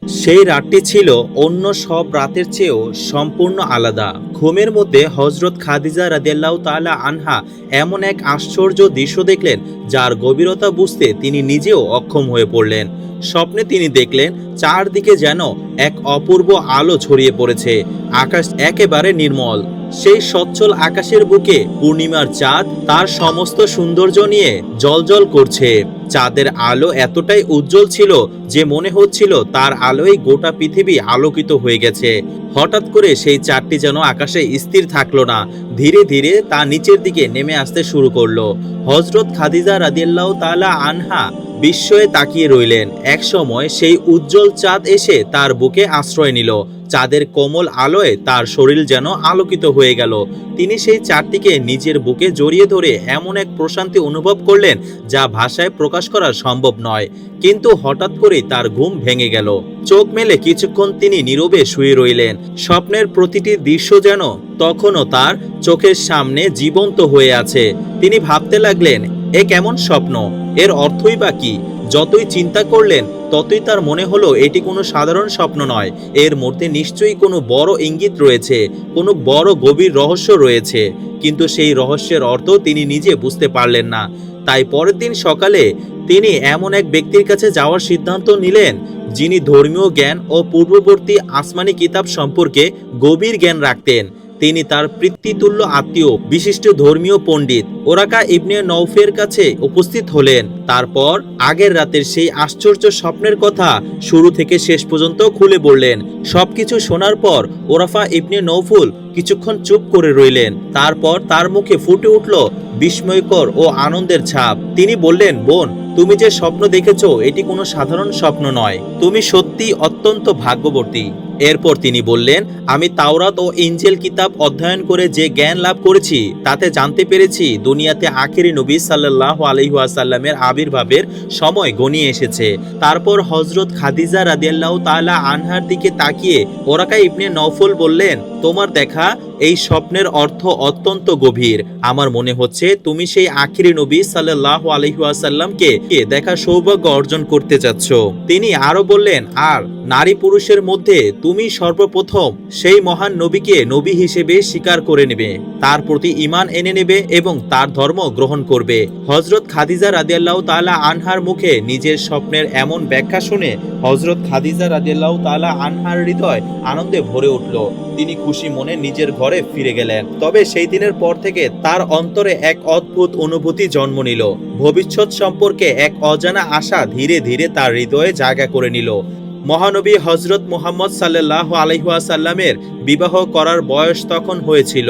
সেই রাতটি ছিল অন্য সব রাতের চেয়েও সম্পূর্ণ আলাদা। ঘুমের মধ্যে হযরত খাদিজা রাদিয়াল্লাহু তাআলা আনহা এমন এক আশ্চর্য দৃশ্য দেখলেন, যার গভীরতা বুঝতে তিনি নিজেও অক্ষম হয়ে পড়লেন। স্বপ্নে তিনি দেখলেন চারদিকে যেন এক অপূর্ব আলো ছড়িয়ে পড়েছে, আকাশ একেবারে নির্মল। সেই সচ্ছল আকাশের বুকে পূর্ণিমার চাঁদ তার সমস্ত সৌন্দর্য নিয়ে জ্বলজ্বল করছে। চাঁদের আলো এতটাই উজ্জ্বল ছিল যে মনে হচ্ছিল তার আলোয় গোটা পৃথিবী আলোকিত হয়ে গেছে। হঠাৎ করে সেই চাঁদটি যেন আকাশে স্থির থাকলো না, ধীরে ধীরে তা নিচের দিকে নেমে আসতে শুরু করলো। হযরত খাদিজা রাদিয়াল্লাহু তাআলা আনহা বিস্ময়ে তাকিয়ে রইলেন। একসময় সেই উজ্জ্বল চাঁদ এসে তার বুকে আশ্রয় নিল। চাঁদের কোমল আলোয় তার শরীর যেন আলোকিত হয়ে গেল। তিনি সেই চাঁদটিকে নিজের বুকে জড়িয়ে ধরে এমন এক প্রশান্তি অনুভব করলেন যা ভাষায় প্রকাশ করা সম্ভব নয়। কিন্তু হঠাৎ করেই তার ঘুম ভেঙে গেল। চোখ মেলে কিছুক্ষণ তিনি নীরবে শুয়ে রইলেন। স্বপ্নের প্রতিটি দৃশ্য যেন তখনও তার চোখের সামনে জীবন্ত হয়ে আছে। তিনি ভাবতে লাগলেন, এ কেমন স্বপ্ন, এর অর্থই বা কি? যতই চিন্তা করলেন ততই তার মনে হলো এটি কোনো সাধারণ স্বপ্ন নয়, এর মধ্যে নিশ্চয়ই কোনো বড় ইঙ্গিত রয়েছে, কোনো বড় গভীর রহস্য রয়েছে। কিন্তু সেই রহস্যের অর্থ তিনি নিজে বুঝতে পারলেন না। তাই পরের দিন সকালে তিনি এমন এক ব্যক্তির কাছে যাওয়ার সিদ্ধান্ত নিলেন, যিনি ধর্মীয় জ্ঞান ও পূর্ববর্তী আসমানি কিতাব সম্পর্কে গভীর জ্ঞান রাখতেন। তিনি তার পিতৃতুল্য আত্মীয় বিশিষ্ট ধর্মীয় পণ্ডিত ওরাকা ইবনে নওফের কাছে উপস্থিত হলেন। তারপর আগের রাতের সেই আশ্চর্য স্বপ্নের কথা শুরু থেকে শেষ পর্যন্ত খুলে বললেন। সবকিছু শোনার পর ওরাফা ইবনে নওফল কিছুক্ষণ চুপ করে রইলেন। তারপর তার মুখে ফুটে উঠল বিস্ময়কর ও আনন্দের ছাপ। তিনি বললেন, বোন, তুমি যে স্বপ্ন দেখেছো এটি কোনো সাধারণ স্বপ্ন নয়, তুমি সত্যি অত্যন্ত ভাগ্যবতী। এরপর তিনি বললেন, আমি তাওরাত ও ইনজিল কিতাব অধ্যয়ন করে যে জ্ঞান লাভ করেছি তাতে জানতে পেরেছি দুনিয়াতে আখেরি নবী সাল্লাল্লাহু আলাইহি ওয়াসাল্লামের আবির্ভাবের সময় ঘনিয়ে এসেছে। তারপর হযরত খাদিজা রাদিয়াল্লাহু তাআলা আনহার দিকে তাকিয়ে ওরাকা ইবনে নওফল বললেন, তোমার দেখা এই স্বপ্নের অর্থ অত্যন্ত গভীর। আমার মনে হচ্ছে তুমি সেই আখেরি নবী সাল্লাল্লাহু আলাইহি ওয়াসাল্লামকে দেখার সৌভাগ্য অর্জন করতে যাচ্ছ। তিনি আরো বললেন, আর নারী পুরুষের মধ্যে তুমি সর্বপ্রথম সেই মহান নবীকে নবী হিসেবে স্বীকার করে নেবে, তার প্রতি ঈমান এনে নেবে এবং তার ধর্ম গ্রহণ করবে। হযরত খাদিজা রাদিয়াল্লাহু তাআলা আনহার মুখে নিজের স্বপ্নের এমন ব্যাখ্যা শুনে হযরত খাদিজা রাদিয়াল্লাহু তাআলা আনহার হৃদয় আনন্দে ভরে উঠল। তিনি খুশি মনে নিজের ঘরে ফিরে গেলেন। তবে সেই দিনের পর থেকে তার অন্তরে এক অদ্ভুত অনুভূতি জন্ম নিল। ভবিষ্যৎ সম্পর্কে এক অজানা আশা ধীরে ধীরে তার হৃদয়ে জায়গা করে নিল। মহানবী হযরত মুহাম্মদ সাল্লাল্লাহু আলাইহি ওয়াসাল্লামের বিবাহ করার বয়স তখন হয়েছিল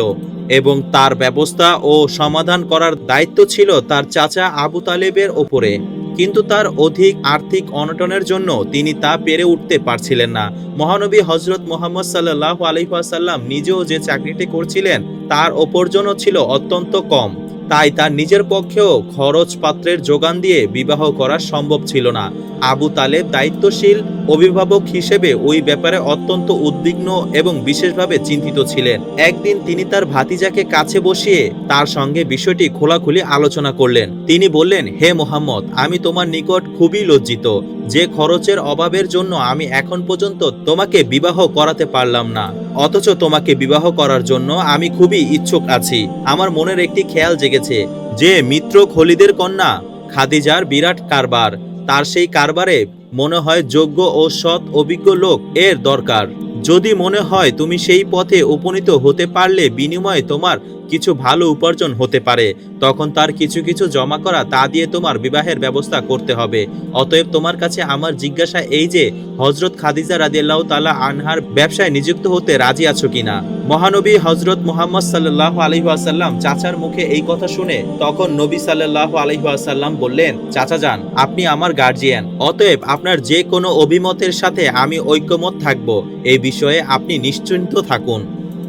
এবং তার ব্যবস্থা ও সমাধান করার দায়িত্ব ছিল তার চাচা আবু তালেবের ওপরে। কিন্তু তার অধিক আর্থিক অনটনের জন্য তিনি তা পেরে উঠতে পারছিলেন না। মহানবী হযরত মুহাম্মদ সাল্লাল্লাহু আলাইহি ওয়াসাল্লাম নিজেও যে চাকরিটি করছিলেন তার উপার্জনও ছিল অত্যন্ত কম। তাই তার নিজের পক্ষেও খরচ পাত্রের যোগান দিয়ে বিবাহ করা সম্ভব ছিল না। আবু তালেব দায়িত্বশীল অভিভাবক হিসেবে ওই ব্যাপারে অত্যন্ত উদ্বিগ্ন এবং বিশেষভাবে চিন্তিত ছিলেন। একদিন তিনি তার ভাতিজাকে কাছে বসিয়ে তার সঙ্গে বিষয়টি খোলাখুলি আলোচনা করলেন। তিনি বললেন, হে মুহাম্মদ, আমি তোমার নিকট খুবই লজ্জিত যে খরচের অভাবের জন্য আমি এখন পর্যন্ত তোমাকে বিবাহ করাতে পারলাম না, অথচ তোমাকে বিবাহ করার জন্য আমি খুবই ইচ্ছুক আছি। আমার মনের একটি খেয়াল জেগেছে যে মিত্র খলিদের কন্যা খাদিজার বিরাট কারবার, তার সেই কারবারে মনে হয় যোগ্য ও সৎ অভিজ্ঞ লোক এর দরকার। যদি মনে হয় তুমি সেই পথে উপনীত হতে পারলে বিনিময়ে তোমার কিছু ভালো উপার্জন হতে পারে, তখন তার কিছু কিছু জমা করা তা দিয়ে তোমার বিবাহের ব্যবস্থা করতে হবে। অতএব তোমার কাছে আমার জিজ্ঞাসা এই যে হযরত খাদিজা রাদিয়াল্লাহু তাআলা আনহার ব্যবসায় নিযুক্ত হতে রাজি আছো কিনা। মহানবী হযরত মুহাম্মদ সাল্লাল্লাহু আলাইহি ওয়াসাল্লাম চাচার মুখে এই কথা শুনে তখন নবী সাল্লাল্লাহু আলাইহি ওয়াসাল্লাম বললেন, চাচা যান, আপনি আমার গার্জিয়ান, অতএব আপনার যে কোনো অভিমতের সাথে আমি ঐক্যমত থাকব, এই বিষয়ে আপনি নিশ্চিন্ত থাকুন।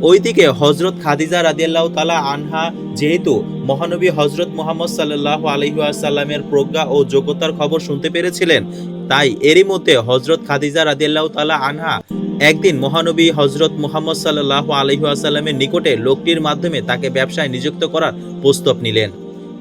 ওইদিকে হযরত খাদিজা রাদিয়াল্লাহু তাআলা আনহা যেহেতু মহানবী হযরত মুহাম্মদ সাল্লাল্লাহু আলাইহি ওয়াসাল্লামের প্রজ্ঞা ও যোগ্যতার খবর শুনতে পেরেছিলেন, তাই এরই মধ্যে হযরত খাদিজা রাদিয়াল্লাহু তাআলা আনহা একদিন মহানবী হযরত মুহাম্মদ সাল্লাল্লাহু আলাইহি ওয়াসাল্লামের নিকটে লোকটির মাধ্যমে তাকে ব্যবসায় নিযুক্ত করার প্রস্তাব নিলেন।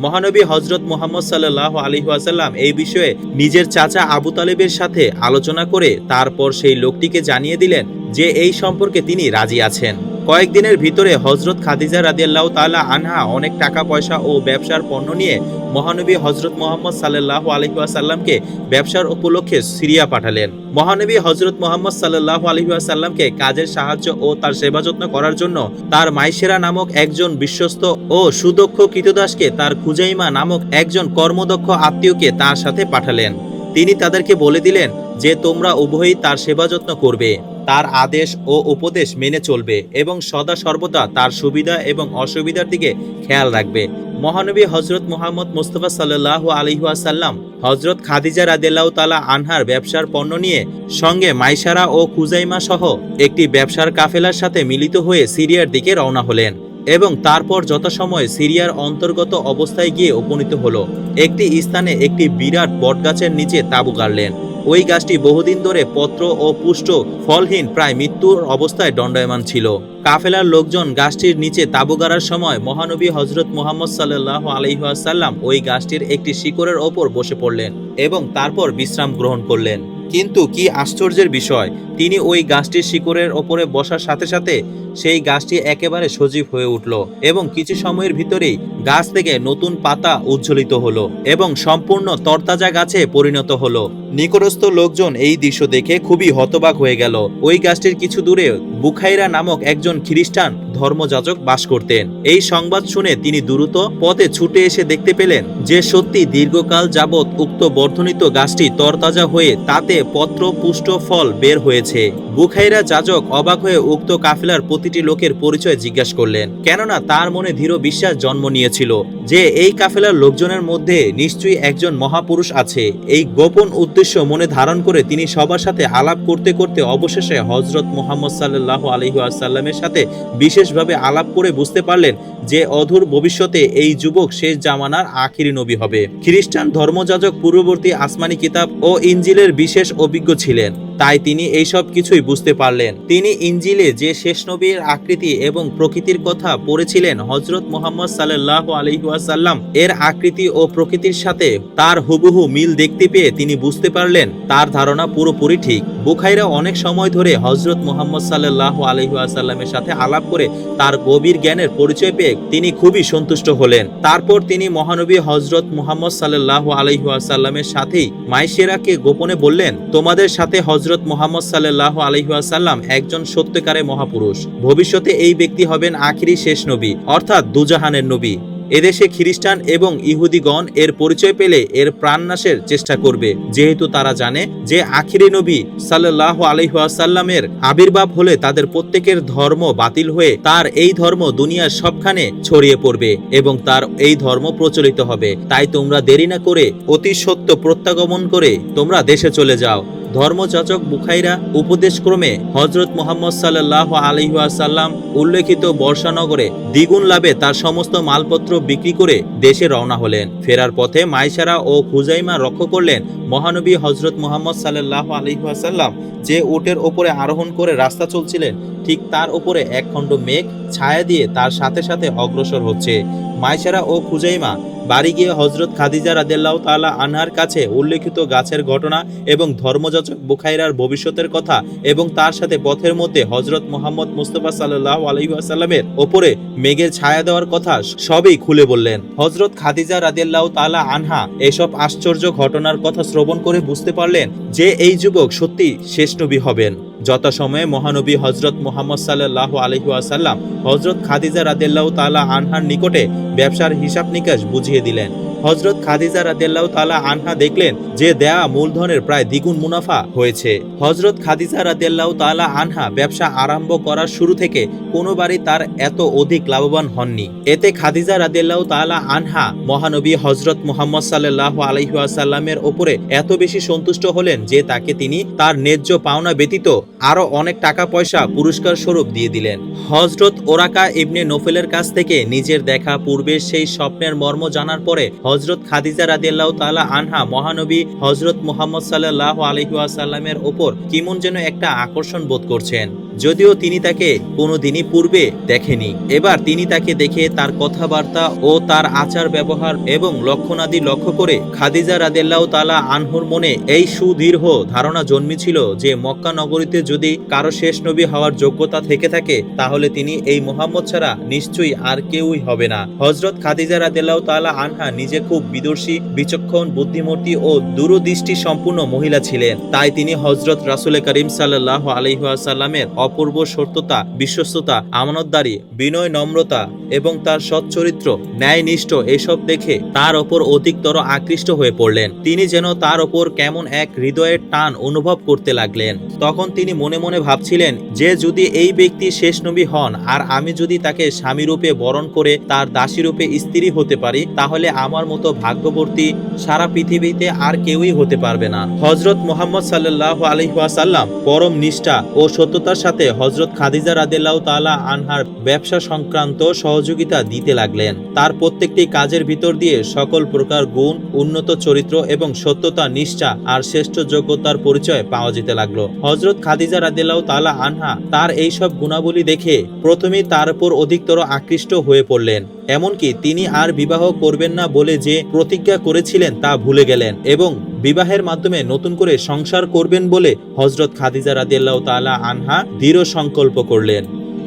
মহানবী হযরত মুহাম্মদ সাল্লাল্লাহু আলাইহি ওয়াসাল্লাম এই বিষয়ে নিজের চাচা আবু তালেবের সাথে আলোচনা করে তারপর সেই লোকটিকে জানিয়ে দিলেন যে এই সম্পর্কে তিনি রাজি আছেন। কয়েকদিনের ভিতরে হযরত খাদিজা রাদিয়াল্লাহু তাআলা আনহা অনেক টাকা পয়সা ও ব্যবসার পণ্য নিয়ে মহানবী হযরত মুহাম্মদ সাল্লাল্লাহু আলাইহি ওয়াসাল্লামকে ব্যবসার উপলক্ষে সিরিয়া পাঠালেন। মহানবী হযরত মুহাম্মদ সাল্লাল্লাহু আলাইহি ওয়াসাল্লামকে কাজের সাহায্য ও তার সেবা যত্ন করার জন্য তার মাইশেরা নামক একজন বিশ্বস্ত ও সুদক্ষ কৃতদাসকে তার খুজাইমা নামক একজন কর্মদক্ষ আত্মীয়কে তার সাথে পাঠালেন। তিনি তাদেরকে বলে দিলেন যে তোমরা উভয়ই তার সেবা যত্ন করবে, তার আদেশ ও উপদেশ মেনে চলবে এবং সদা সর্বদা তার সুবিধা এবং অসুবিধার দিকে খেয়াল রাখবে। মহানবী হযরত মুহাম্মদ মুস্তাফা সাল্লাল্লাহু আলাইহি ওয়াসাল্লাম হযরত খাদিজা রাদিয়াল্লাহু তাআলা আনহার ব্যবসার পণ্য নিয়ে সঙ্গে মাইসারা ও খুজাইমা সহ একটি ব্যবসার কাফেলার সাথে মিলিত হয়ে সিরিয়ার দিকে রওনা হলেন এবং তারপর যথাসময়ে সিরিয়ার অন্তর্গত অবস্থায় গিয়ে উপনীত হলো। একটি স্থানে একটি বিরাট বটগাছের নিচে তাঁবু গাড়লেন। ওই গাছটি বহুদিন ধরে পত্র ও পুষ্ট ফলহীন প্রায় মৃত্যুর অবস্থায় দণ্ডায়মান ছিল। কাফেলার লোকজন গাছটির নিচে তাঁবু গাড়ার সময় মহানবী হযরত মুহাম্মদ সাল্লাল্লাহু আলাইহি ওয়াসাল্লাম ওই গাছটির একটি শিকড়ের ওপর বসে পড়লেন এবং তারপর বিশ্রাম গ্রহণ করলেন। কিন্তু কি আশ্চর্যের বিষয়, তিনি ওই গাছটির শিকড়ের ওপরে বসার সাথে সাথে সেই গাছটি একেবারে সজীব হয়ে উঠল এবং কিছু সময়ের ভিতরেই গাছ থেকে নতুন পাতা উজ্জ্বলিত হলো এবং সম্পূর্ণ তরতাজা গাছে পরিণত হলো। নিকটস্থ লোকজন এই দৃশ্য দেখে খুবই হতবাক হয়ে গেল। ওই গাছটির কিছু দূরে বুখাইরা নামক একজন খ্রিস্টান ধর্মযাজক বাস করতেন। এই সংবাদ শুনে তিনি দ্রুত পথে ছুটে এসে দেখতে পেলেন যে সত্যি দীর্ঘকাল যাবৎ উক্ত বর্ধনিত গাছটি তরতাজা হয়ে তাতে পত্র পুষ্ট ফল বের হয়েছে। বুখাইরা যাজক অবাক হয়ে উক্ত কাফেলার প্রতিটি লোকের পরিচয় জিজ্ঞাসা করলেন, কেননা তার মনে দৃঢ় বিশ্বাস জন্ম নিয়েছিল যে এই কাফেলার লোকজনের মধ্যে নিশ্চয়ই একজন মহাপুরুষ আছে। এই গোপন উদ্দেশ্য মনে ধারণ করে তিনি সবার সাথে আলাপ করতে করতে অবশেষে হযরত মুহাম্মদ সাল্লাল্লাহু আলাইহি ওয়াসাল্লামের সাথে বিশেষভাবে আলাপ করে বুঝতে পারলেন যে অদূর ভবিষ্যতে এই যুবক শেষ জামানার আখিরি নবী হবে। খ্রিস্টান ধর্মযাজক পূর্ববর্তী আসমানি কিতাব ও ইনজিলের বিশেষ অভিজ্ঞ ছিলেন, তাই তিনি এইসব কিছুই বুঝতে পারলেন। তিনি ইনজিলে যে শেষ নবীর আকৃতি এবং প্রকৃতির কথা পড়েছিলেন, হযরত মুহাম্মদ সাল্লাল্লাহু আলাইহি ওয়াসাল্লাম এর আকৃতি ও প্রকৃতির সাথে তার হুবহু মিল দেখতে পেয়ে তিনি বুঝতে পারলেন তার ধারণা পুরোপুরি ঠিক। বুখাইরা অনেক সময় ধরে হযরত মুহাম্মদ সাল্লাল্লাহু আলাইহি ওয়াসাল্লামের সাথে আলাপ করে তার গভীর জ্ঞানের পরিচয় পেয়ে তিনি খুবই সন্তুষ্ট হলেন। তারপর তিনি মহানবী হযরত মুহাম্মদ সাল্লাল্লাহু আলাইহি ওয়াসাল্লামের সাথেই মাইশেরাকে গোপনে বললেন, তোমাদের সাথে হযরত মুহাম্মদ সাল্লাল্লাহু আলাইহি ওয়াসাল্লাম একজন সত্যিকারের মহাপুরুষ। ভবিষ্যতে এই ব্যক্তি হবেন আখিরি শেষ নবী, অর্থাৎ দুজাহানের নবী। এদেশে খ্রিস্টান এবং ইহুদিগণ এর পরিচয় পেলে এর প্রাণনাশের চেষ্টা করবে, যেহেতু তারা জানে যে আখিরি নবী সাল্লাল্লাহু আলাইহি ওয়াসাল্লামের আবির্ভাব হলে তাদের প্রত্যেকের ধর্ম বাতিল হয়ে তার এই ধর্ম দুনিয়ার সবখানে ছড়িয়ে পড়বে এবং তার এই ধর্ম প্রচলিত হবে। তাই তোমরা দেরি না করে অতি সত্য প্রত্যাগমন করে তোমরা দেশে চলে যাও। ধর্মযাজক বুখাইরা উপদেশক্রমে হযরত মুহাম্মদ সাল্লাল্লাহু আলাইহি ওয়াসাল্লাম উল্লেখিত বর্ষানগরে দ্বিগুণ লাভে তার সমস্ত মালপত্র বিক্রি করে দেশে রওনা হলেন। ফেরার পথে মাইসারা ও খুজাইমা লক্ষ্য করলেন মহানবী হযরত মুহাম্মদ সাল্লাল্লাহু আলাইহি ওয়াসাল্লাম যে উটের ওপরে আরোহণ করে রাস্তা চলছিলেন, ঠিক তার উপরে এক খণ্ড মেঘ ছায়া দিয়ে তার সাথে সাথে অগ্রসর হচ্ছে। মাইসারা ও খুজাইমা বাড়ি গিয়ে হযরত খাদিজা রাদিয়াল্লাহু তাআলা আনহার কাছে উল্লেখিত গাছের ঘটনা এবং ধর্মযাজক বুখাইরার ভবিষ্যতের কথা এবং তার সাথে পথের মধ্যে হযরত মুহাম্মদ মুস্তাফা সাল্লাল্লাহু আলাইহি ওয়াসাল্লামের উপরে মেঘের ছায়া দেওয়ার কথা সবই খুলে বললেন। হযরত খাদিজা রাদিয়াল্লাহু তাআলা আনহা এসব আশ্চর্য ঘটনার কথা শ্রবণ করে বুঝতে পারলেন যে এই যুবক সত্যি শেষ নবী হবেন। যথাসময়ে মহানবী হযরত মুহাম্মদ সাল্লাল্লাহু আলাইহি ওয়াসাল্লাম হযরত খাদিজা রাদিয়াল্লাহু তাআলা আনহার নিকটে ব্যবসার হিসাব নিকাশ বুঝিয়ে দিলেন। হযরত খাদিজা রাদিয়াল্লাহু তাআলা আনহা দেখলেন যে দেয়া মূলধনের প্রায় দ্বিগুণ মুনাফা হয়েছে। হযরত খাদিজা রাদিয়াল্লাহু তাআলা আনহা ব্যবসা আরম্ভ করার শুরু থেকে কোনোবারই তার এত অধিক লাভবান হননি। এতে খাদিজা রাদিয়াল্লাহু তাআলা আনহা মহানবী হযরত মুহাম্মদ সাল্লাল্লাহু আলাইহি ওয়াসাল্লামের উপরে এত বেশি সন্তুষ্ট হলেন যে তাকে তিনি তার ন্যায্য পাওনা ব্যতীত আরো অনেক টাকা পয়সা পুরস্কার স্বরূপ দিয়ে দিলেন। হযরত ওরাকা ইবনে নফেলের কাছ থেকে নিজের দেখা পূর্বের সেই স্বপ্নের মর্ম জানার পরে হযরত খাদিজা রাদিয়াল্লাহু তাআলা আনহা মহানবী হযরত মুহাম্মদ সাল্লাল্লাহু আলাইহি ওয়াসাল্লামের উপর কেমন যেন একটা আকর্ষণ বোধ করছেন। যদিও তিনি তাকে কোনোদিনই পূর্বে দেখেনি। এবার তিনি তাকে দেখে তার কথাবার্তা ও তার আচার ব্যবহার এবং লক্ষণাদি লক্ষ্য করে খাদিজা রাদিয়াল্লাহু তাআলা আনহুর মনে এই সুদৃঢ় ধারণা জন্মেছিল যে মক্কা নগরীতে যদি কারো শেষ নবী হওয়ার যোগ্যতা থেকে থাকে তাহলে তিনি এই মুহাম্মদ ছাড়া নিশ্চয়ই আর কেউই হবে না। হযরত খাদিজা রাদিয়াল্লাহু তাআলা আনহা নিজে খুব বিদর্শী, বিচক্ষণ, বুদ্ধিমতী ও দূরদৃষ্টি সম্পূর্ণ মহিলা ছিলেন। তাই তিনি হযরত রাসূল করিম সাল্লাল্লাহু আলাইহি ওয়াসাল্লামের অপূর্ব সত্যতা, বিশ্বস্ততা, আমানতদারি, বিনয়, নম্রতা এবং তার সৎ চরিত্র, ন্যায়নিষ্ঠ এসব দেখে তার ওপর অধিকতর আকৃষ্ট হয়ে পড়লেন। তিনি যেন তার ওপর কেমন এক হৃদয়ের টান অনুভব করতে লাগলেন। তখন তিনি মনে মনে ভাবছিলেন যে যদি এই ব্যক্তি শেষ নবী হন আর আমি যদি তাকে স্বামীরূপে বরণ করে তার দাসীরূপে স্ত্রী হতে পারি তাহলে আমার মতো ভাগ্যবর্তী সারা পৃথিবীতে আর কেউই হতে পারবে না। হযরত মুহাম্মদ সাল্লাল্লাহু আলাইহি ওয়াসাল্লাম পরম নিষ্ঠা ও সত্যতার সাথে হযরত খাদিজা রাদিয়াল্লাহু তাআলা আনহার ব্যবসা সংক্রান্ত সহযোগিতা দিতে লাগলেন। তার প্রত্যেকটি কাজের ভিতর দিয়ে সকল প্রকার গুণ, উন্নত চরিত্র এবং সত্যতা, নিষ্ঠা আর শ্রেষ্ঠ যোগ্যতার পরিচয় পাওয়া যেতে লাগলো। হযরত খাদিজা রাদিয়াল্লাহু তাআলা আনহা তার এই সব গুণাবলী দেখে প্রথমেই তার উপর অধিকতর আকৃষ্ট হয়ে পড়লেন। এমনকি তিনি আর বিবাহ করবেন না বলে যে প্রতিজ্ঞা করেছিলেন তা ভুলে গেলেন এবং বিবাহের মাধ্যমে নতুন করে সংসার করবেন বলে হযরত খাদিজা রাদিয়াল্লাহু তাআলা আনহা দৃঢ় সংকল্প করলেন।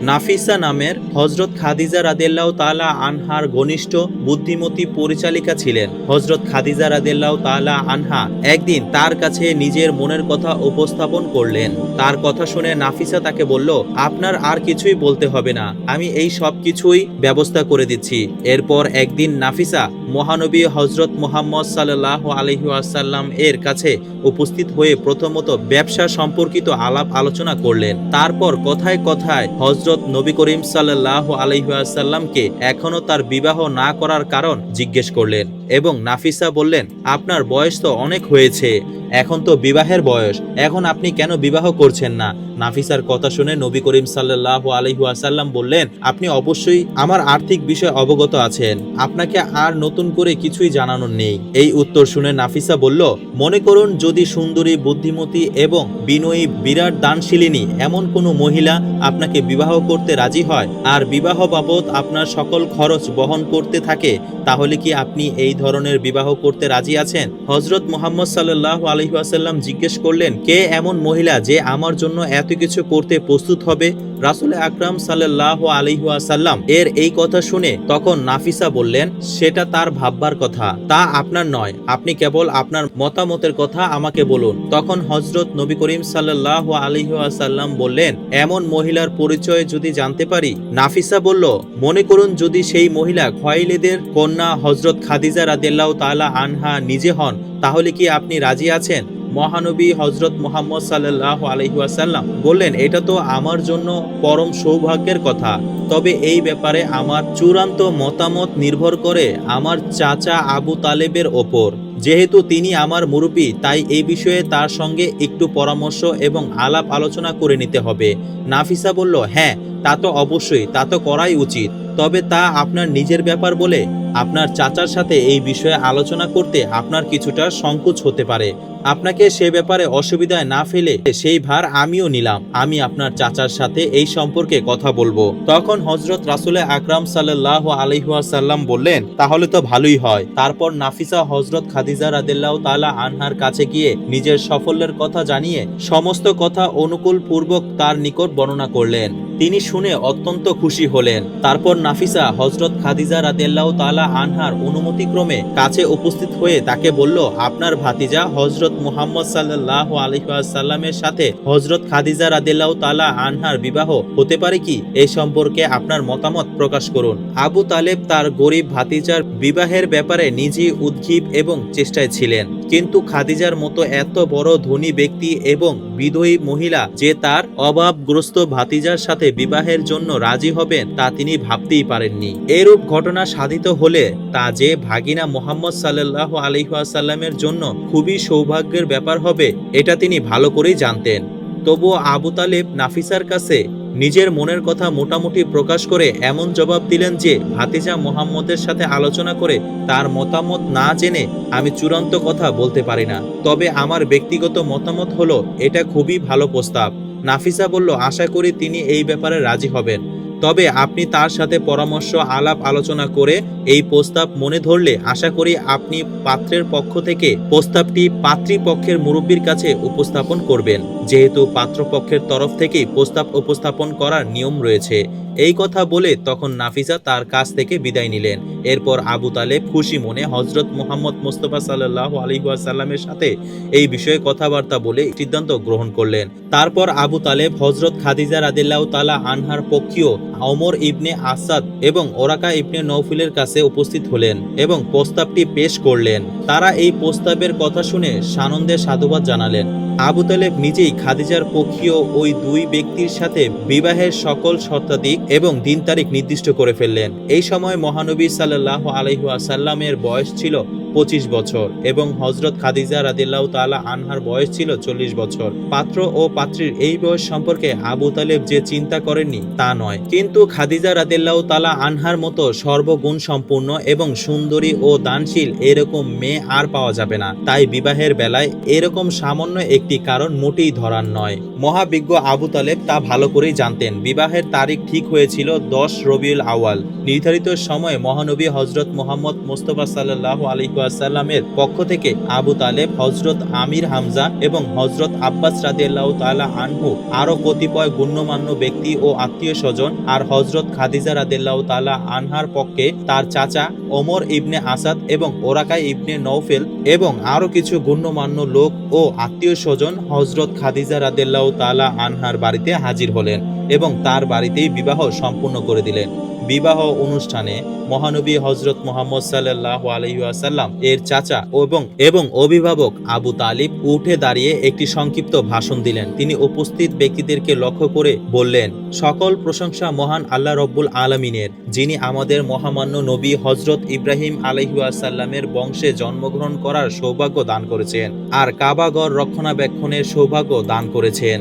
নাফিসা নামের হযরত খাদিজা রাদিয়াল্লাহু তাআলা আনহার ঘনিষ্ঠ বুদ্ধিমতী পরিচালিকা ছিলেন। হযরত খাদিজা রাদিয়াল্লাহু তাআলা আনহা একদিন তার কাছে নিজের মনের কথা উপস্থাপন করলেন। তার কথা শুনে নাফিসা তাকে বলল, আপনার আর কিছুই বলতে হবে না, আমি এই সব কিছুই ব্যবস্থা করে দিচ্ছি। এরপর একদিন নাফিসা মহানবী হযরত মুহাম্মদ সাল্লাল্লাহু আলাইহি ওয়াসাল্লাম এর কাছে উপস্থিত হয়ে প্রথমত ব্যবসা সম্পর্কিত আলাপ আলোচনা করলেন। তারপর কথায় কথায় হযরত নবী করিম সাল্লাল্লাহু আলাইহি ওয়াসাল্লামকে এখনো তার বিবাহ না করার কারণ জিজ্ঞেস করলেন এবং নাফিসা বললেন, আপনার বয়স তো অনেক হয়েছে, এখন তো বিবাহের বয়স, এখন আপনি কেন বিবাহ করছেন না? নাফিসার কথা শুনে নবী করিম সাল্লাল্লাহু আলাইহি ওয়াসাল্লাম বললেন, আপনি অবশ্যই আমার আর্থিক বিষয়ে অবগত আছেন, আপনাকে আর নতুন করে কিছুই জানানোর নেই। এই উত্তর শুনে নাফিসা বলল, মনে করুন যদি সুন্দরী, বুদ্ধিমতী এবং বিনয়ী, বিরাট দানশীলিনী এমন কোনো মহিলা আপনাকে বিবাহ করতে রাজি হয় আর বিবাহ বাবদ আপনার সকল খরচ বহন করতে থাকে তাহলে কি আপনি এই ধরনের বিবাহ করতে রাজি আছেন? হযরত মুহাম্মদ সাল্লাল্লাহু আলাইহি ওয়াসাল্লাম জিজ্ঞেস করলেন, কে এমন মহিলা যে আমার জন্য এত কিছু করতে প্রস্তুত হবে? রাসূল আকরাম সাল্লাল্লাহু আলাইহি ওয়াসাল্লাম এর এই কথা শুনে তখন নাফিসা বললেন, সেটা তার ভাববার কথা, তা আপনার নয়, আপনি কেবল আপনার মতামতের কথা আমাকে বলুন। তখন হযরত নবী করিম সাল্লাল্লাহু আলাইহি ওয়াসাল্লাম বললেন, এমন মহিলার পরিচয় যদি জানতে পারি? নাফিসা বলল, মনে করুন যদি সেই মহিলা খুয়াইলিদের কন্যা হযরত খাদিজা রাদিয়াল্লাহু তাআলা আনহা নিজে হন তাহলে কি আপনি রাজি আছেন? মহানবী হযরত মুহাম্মদ সাল্লাল্লাহু আলাইহি ওয়াসাল্লাম বললেন, এটা তো আমার জন্য পরম সৌভাগ্যের কথা, তবে এই ব্যাপারে আমার চূড়ান্ত মতামত নির্ভর করে আমার চাচা আবু তালেবের ওপর। যেহেতু তিনি আমার মুরব্বী তাই এই বিষয়ে তার সঙ্গে একটু পরামর্শ এবং আলাপ আলোচনা করে নিতে হবে। নাফিসা বলল, হ্যাঁ তা তো অবশ্যই, তা তো করাই উচিত, তবে তা আপনার নিজের ব্যাপার বলে আপনার চাচার সাথে এই বিষয়ে আলোচনা করতে আপনার কিছুটা সংকোচ হতে পারে। আপনাকে সে ব্যাপারে অসুবিধায় না ফেলে সেই ভার আমিও নিলাম, আমি আপনার চাচার সাথে এই সম্পর্কে কথা বলবো। তখন হযরত রাসূল আকরাম সাল্লাল্লাহু আলাইহি ওয়াসাল্লাম বললেন, তাহলে তো ভালোই হয়। তারপর নাফিসা হযরত খাদিজা রাদিয়াল্লাহু তাআলা আনহার কাছে গিয়ে নিজের সাফল্যের কথা জানিয়ে সমস্ত কথা অনুকূল পূর্বক তার নিকট বর্ণনা করলেন। তিনি শুনে অত্যন্ত খুশি হলেন। তারপর নাফিসা হযরত খাদিজা রাদিয়াল্লাহু তাআলা আনহার অনুমতিক্রমে কাছে উপস্থিত হয়ে তাকে বলল, আপনার ভাতিজা হযরত মুহাম্মদ সাল্লাল্লাহু আলাইহি ওয়াসাল্লামের সাথে হযরত খাদিজা রাদিয়াল্লাহু তাআলা আনহার বিবাহ হতে পারে কি? এই সম্পর্কে আপনার মতামত প্রকাশ করুন। আবু তালেব তার গরিব ভাতিজার বিবাহের ব্যাপারে নিজেই উদ্গ্রীব এবং চেষ্টায় ছিলেন, কিন্তু খাদিজার মতো এত বড় ধনী ব্যক্তি এবং বিধয়ী মহিলা যে তার অভাবগ্রস্ত ভাতিজার সাথে বিবাহের জন্য রাজি হবেন তা তিনি ভাবতেই পারেননি। এরূপ ঘটনা সাধিত হলে তা যে ভাগিনা মুহাম্মদ সাল্লাল্লাহু আলাইহি ওয়াসাল্লামের জন্য খুবই সৌভাগ্যের ব্যাপার হবে এটা তিনি ভালো করেই জানতেন। তবুও আবু তালেব নাফিসার কাছে নিজের মনের কথা মোটামুটি প্রকাশ করে এমন জবাব দিলেন যে ভাতিজা মুহাম্মদের সাথে আলোচনা করে তার মতামত না জেনে আমি চূড়ান্ত কথা বলতে পারি না। তবে আমার ব্যক্তিগত মতামত হলো এটা খুবই ভালো প্রস্তাব। নাফিসা বলল, আশা করি তিনি এই ব্যাপারে রাজি হবেন। তবে আপনি তার সাথে পরামর্শ আলাপ আলোচনা করে এই প্রস্তাব মনে ধরলে আশা করি আপনি পাত্রের পক্ষ থেকে প্রস্তাবটি পাত্রীপক্ষের মুরব্বীর কাছে উপস্থাপন করবেন, যেহেতু পাত্রপক্ষের তরফ থেকেই প্রস্তাব উপস্থাপন করার নিয়ম রয়েছে। এই কথা বলে তখন নাফিসা তার কাছ থেকে বিদায় নিলেন। এরপর আবু তালেব খুশি মনে হযরত মুহাম্মদ মুস্তাফা সাল্লাল্লাহু আলাইহি ওয়াসাল্লামের সাথে এই বিষয়ে কথাবার্তা বলে সিদ্ধান্ত গ্রহণ করলেন। তারপর আবু তালেব হযরত খাদিজা রাদিয়াল্লাহু তাআলা আনহার পক্ষীয় ওমর ইবনে আসাদ এবং ওরাকা ইবনে নওফলের কাছে উপস্থিত হলেন এবং প্রস্তাবটি পেশ করলেন। তারা এই প্রস্তাবের কথা শুনে সানন্দে সাধুবাদ জানালেন। আবু তালেব নিজেই খাদিজার পক্ষীয় ওই দুই ব্যক্তির সাথে বিবাহের সকল শর্তাদিক এবং দিন তারিখ নির্দিষ্ট করে ফেললেন। এই সময় মহানবী সাল্লাল্লাহু আলাইহি ওয়াসাল্লামের বয়স ছিল 25 বছর এবং হযরত খাদিজা রাদিয়াল্লাহু তাআলা আনহার বয়স ছিল 40 বছর। পাত্র ও পাত্রীর এই বয়স সম্পর্কে আবু তালেব যে চিন্তা করেননি তা নয়, কিন্তু খাদিজা রাদিয়াল্লাহু তাআলা আনহার মতো সর্বগুণ সম্পূর্ণ এবং সুন্দরী ও দানশীল এরকম মেয়ে আর পাওয়া যাবে না। তাই বিবাহের বেলায় এরকম সামান্য একটি কারণ মোটেই ধরার নয়। মহাবিজ্ঞ আবু তালেব তা ভালো করেই জানতেন। বিবাহের তারিখ ঠিক হয়েছিল 10 রবিউল আউয়াল। নির্ধারিত সময়ে মহানবী হযরত মুহাম্মদ মুস্তাফা সাল্লাল্লাহু আলাইহি ওয়াসাল্লামের পক্ষ থেকে আবু তালেব, হযরত আমির হামজা এবং হযরত আব্বাস রাদিয়াল্লাহু তাআলা আনহু আরো কতিপয় গণ্যমান্য ব্যক্তি ও আত্মীয় স্বজন আর হযরত খাদিজা রাদিয়াল্লাহু তাআলা আনহার পক্ষে তার চাচা ওমর ইবনে আসাদ এবং ওরাকা ইবনে নওফেল এবং আরো কিছু গণ্যমান্য লোক ও আত্মীয় স্বজন হযরত খাদিজা রাদিয়াল্লাহু তাআলা আনহার বাড়িতে হাজির হলেন এবং তার বাড়িতেই বিবাহ সম্পূর্ণ করে দিলেন। বিবাহ অনুষ্ঠানে মহানবী হযরত মুহাম্মদ সাল্লাল্লাহু আলাইহি ওয়াসাল্লাম এর চাচা এবং অভিভাবক আবু তালিব উঠে দাঁড়িয়ে একটি সংক্ষিপ্ত ভাষণ দিলেন। তিনি উপস্থিত ব্যক্তিদেরকে লক্ষ্য করে বললেন, সকল প্রশংসা মহান আল্লাহ রব্বুল আলামিনের, যিনি আমাদের মহামান্য নবী হযরত ইব্রাহিম আলাইহি ওয়াসাল্লামের বংশে জন্মগ্রহণ করার সৌভাগ্য দান করেছেন আর কাবাঘর রক্ষণাবেক্ষণের সৌভাগ্য দান করেছেন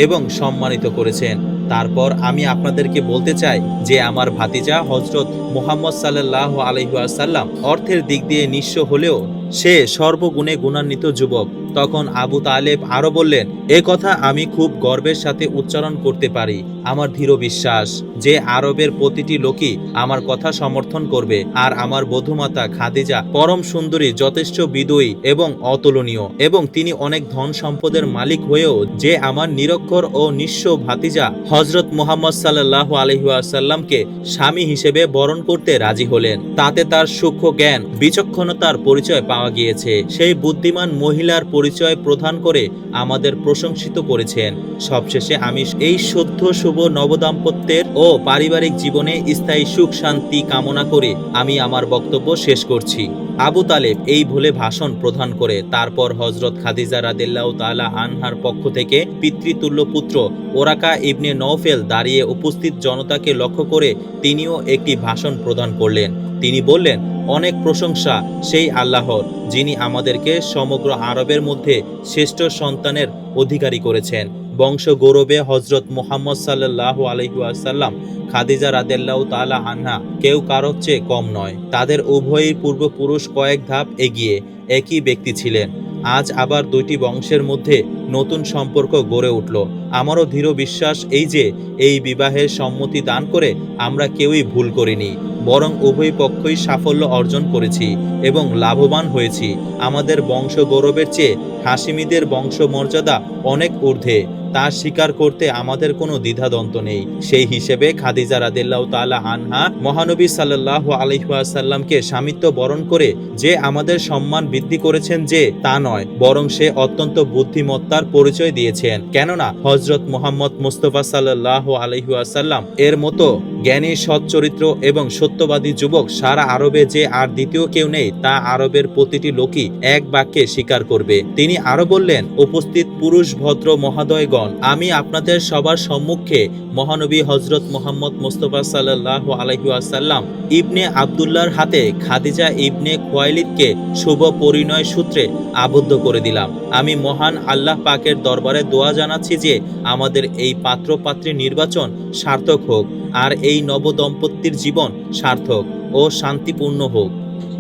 এবং সম্মানিত করেছেন। তারপর আমি আপনাদেরকে বলতে চাই যে আমার ভাতিজা হযরত মুহাম্মদ সাল্লাল্লাহু আলাইহি ওয়াসাল্লাম অর্থের দিক দিয়ে নিঃস্ব হলেও সে সর্বগুণে গুণান্বিত যুবক। তখন আবু তালেব আরো বললেন, এ কথা আমি খুব গর্বের সাথে উচ্চারণ করতে পারি। আমার দৃঢ় বিশ্বাস যে আরবের প্রতিটি লোকই আমার কথা সমর্থন করবে আর আমার বধূমাতা খাদিজা পরম সুন্দরী, যথেষ্ট বিদয়ী এবং অতুলনীয়, এবং তিনি অনেক ধন সম্পদের মালিক হয়েও যে আমার নিরক্ষর ও নিঃস্ব ভাতিজা হযরত মুহাম্মদ সাল্লাল্লাহু আলাইহি ওয়াসাল্লামকে স্বামী হিসেবে বরণ করতে রাজি হলেন। তাতে তার সূক্ষ্ম জ্ঞান বিচক্ষণতার পরিচয় পাওয়া গিয়েছে। সেই বুদ্ধিমান মহিলার পরিচয় প্রদান করে আমাদের প্রশংসিত করেছেন। সবশেষে আমি এই সদ্য শুভ নবদাম্পত্যের ও পারিবারিক জীবনে স্থায়ী সুখ শান্তি কামনা করে আমি আমার বক্তব্য শেষ করছি। আবু তালেব এই বলে ভাষণ প্রদান করে তারপর হযরত খাদিজা রাদিয়াল্লাহু তাআলা আনহার পক্ষ থেকে পিতৃতুল্য পুত্র ওরাকা ইবনে নওফেল দাঁড়িয়ে উপস্থিত জনতাকে লক্ষ্য করে তিনিও একটি ভাষণ প্রদান করলেন। তিনি বললেন, অনেক প্রশংসা সেই আল্লাহর, যিনি আমাদেরকে সমগ্র আরবের মধ্যে শ্রেষ্ঠ সন্তানের অধিকারী করেছেন। বংশ গৌরবে হযরত মুহাম্মদ সাল্লাল্লাহু আলাইহি ওয়াসাল্লাম খাদিজা রাদিয়াল্লাহু তাআলা আনহা কেউ কারোর চেয়ে কম নয়। তাদের উভয়ই পূর্বপুরুষ কয়েক ধাপ এগিয়ে একই ব্যক্তি ছিলেন। আজ আবার দুইটি বংশের মধ্যে নতুন সম্পর্ক গড়ে উঠল। আমারও দৃঢ় বিশ্বাস এই যে এই বিবাহের সম্মতি দান করে আমরা কেউই ভুল করিনি, বরং উভয় পক্ষই সাফল্য অর্জন করেছি এবং লাভবান হয়েছি। আমাদের বংশ গৌরবের চেয়ে হাশিমিদের বংশ মর্যাদা অনেক ঊর্ধ্বে, তা স্বীকার করতে আমাদের কোনো দ্বিধাদ্বন্দ্ব নেই। সেই হিসেবে খাদিজা রাদিয়াল্লাহু তাআলা আনহা মহানবী সাল্লাল্লাহু আলাইহি ওয়াসাল্লামকে স্বামিত্ব বরণ করে যে আমাদের সম্মান বৃদ্ধি করেছেন যে তা নয়, বরং সে অত্যন্ত বুদ্ধিমত্তার পরিচয় দিয়েছেন। কেননা হযরত মুহাম্মদ মুস্তাফা সাল্লাল্লাহু আলাইহি ওয়াসাল্লাম এর মতো জ্ঞানী, সচ্চরিত্র এবং সত্যবাদী যুবক সারা আরবে যে আর দ্বিতীয় কেউ নেই তা আরবের প্রতিটি লোকই এক বাক্যে স্বীকার করবে। তিনি আরো বললেন, উপস্থিত পুরুষ ভদ্র মহোদয়গণ, আমি আপনাদের সবার সম্মুখে মহানবী হযরত মুহাম্মদ মুস্তাফা সাল্লাল্লাহু আলাইহি ওয়াসাল্লাম ইবনে আব্দুল্লাহর হাতে খাদিজা ইবনে খুয়াইলিদকে শুভ পরিণয় সূত্রে আবদ্ধ করে দিলাম। আমি মহান আল্লাহ পাকের দরবারে দোয়া জানাচ্ছি যে আমাদের এই পাত্র পাত্রীর নির্বাচন সার্থক হোক, আর এই নবদম্পতির জীবন সার্থক ও শান্তিপূর্ণ হোক।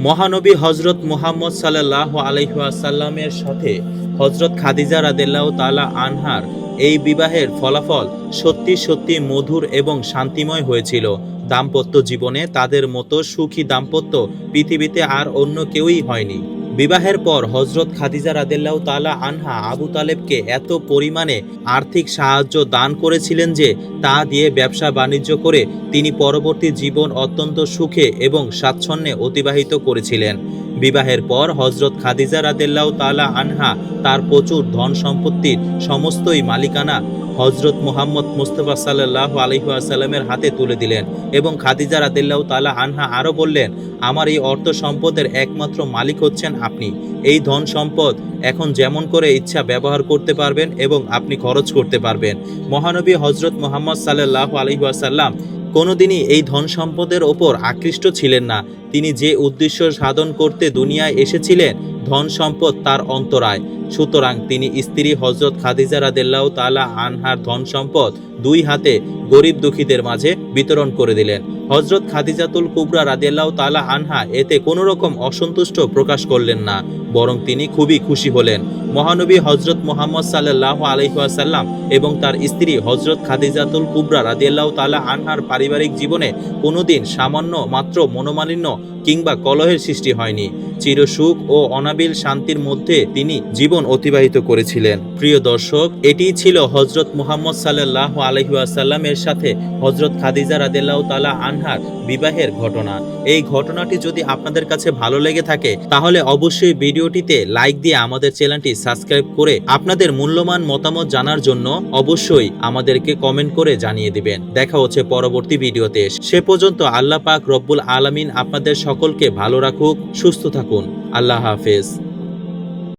মহানবী হযরত মুহাম্মদ সাল্লাল্লাহু আলাইহি ওয়াসাল্লামের সাথে হযরত খাদিজা রাদিয়াল্লাহু তাআলা আনহার এই বিবাহের ফলাফল সত্যি সত্যি মধুর এবং শান্তিময় হয়েছিল। দাম্পত্য জীবনে তাদের মতো সুখী দাম্পত্য পৃথিবীতে আর অন্য কেউই হয়নি। বিবাহের পর হযরত খাদিজা রাদিয়াল্লাহু তাআলা আনহা আবু তালেবকে এত পরিমাণে আর্থিক সাহায্য দান করেছিলেন যে তা দিয়ে ব্যবসা বাণিজ্য করে তিনি পরবর্তী জীবন অত্যন্ত সুখে এবং স্বাচ্ছন্দ্যে অতিবাহিত করেছিলেন। বিবাহের পর হযরত খাদিজা রাদিয়াল্লাহু তাআলা আনহা তার প্রচুর ধন সম্পত্তির সমস্তই মালিকানা হযরত মুহাম্মদ মুস্তাফা সাল্লাল্লাহু আলাইহি ওয়াসাল্লামের হাতে তুলে দিলেন এবং খাদিজা রাদিয়াল্লাহু তাআলা আনহা আরো বললেন, আমার এই অর্থ সম্পদের একমাত্র মালিক হচ্ছেন আপনি। এই ধন সম্পদ এখন যেমন করে ইচ্ছা ব্যবহার করতে পারবেন এবং আপনি খরচ করতে পারবেন। মহানবী হযরত মুহাম্মদ সাল্লাল্লাহু আলাইহি ওয়াসাল্লাম কোনোদিনই এই ধন সম্পদের ওপর আকৃষ্ট ছিলেন না। তিনি যে উদ্দেশ্য সাধন করতে দুনিয়ায় এসেছিলেন, ধন সম্পদ তার অন্তরায়। সুতরাং তিনি স্ত্রী হযরত খাদিজা রাদিয়াল্লাহু তাআলা আনহার ধন সম্পদ দুই হাতে গরিব দুঃখীদের মাঝে বিতরণ করে দিলেন। হযরত খাদিজাতুল কুবরা রাদিয়াল্লাহু তাআলা আনহা এতে কোনো রকম অসন্তুষ্ট প্রকাশ করলেন না, বরং তিনি খুবই খুশি হলেন। মহানবী হযরত মুহাম্মদ সাল্লাল্লাহু আলাইহি ওয়াসাল্লাম এবং তার স্ত্রী হযরত খাদিজাতুল কুবরা রাদিয়াল্লাহু তাআলা আনহার পারিবারিক জীবনে কোনোদিন সামান্য মাত্র মনোমালিন্য কিংবা কলহের সৃষ্টি হয়নি। চিরসুখ ও অনাবিল শান্তির মধ্যে তিনি জীবন অতিবাহিত করেছিলেন। প্রিয় দর্শক, এটিই ছিল হযরত মুহাম্মদ সাল্লাল্লাহু আলাইহি ওয়াসাল্লামের সাথে হযরত খাদিজা রাদিয়াল্লাহু তাআলা আনহার বিবাহের ঘটনা। এই ঘটনাটি যদি আপনাদের কাছে ভালো লেগে থাকে তাহলে অবশ্যই ভিডিওটিতে লাইক দিয়ে আমাদের চ্যানেলটি সাবস্ক্রাইব করে আপনাদের মূল্যবান মতামত জানার জন্য অবশ্যই আমাদেরকে কমেন্ট করে জানিয়ে দিবেন। দেখা হচ্ছে পরবর্তী ভিডিওতে। সে পর্যন্ত আল্লাহ পাক রব্বুল আলামিন আপনাদের সকলকে ভালো রাখুক, সুস্থ থাকুন। আল্লাহ হাফেজ।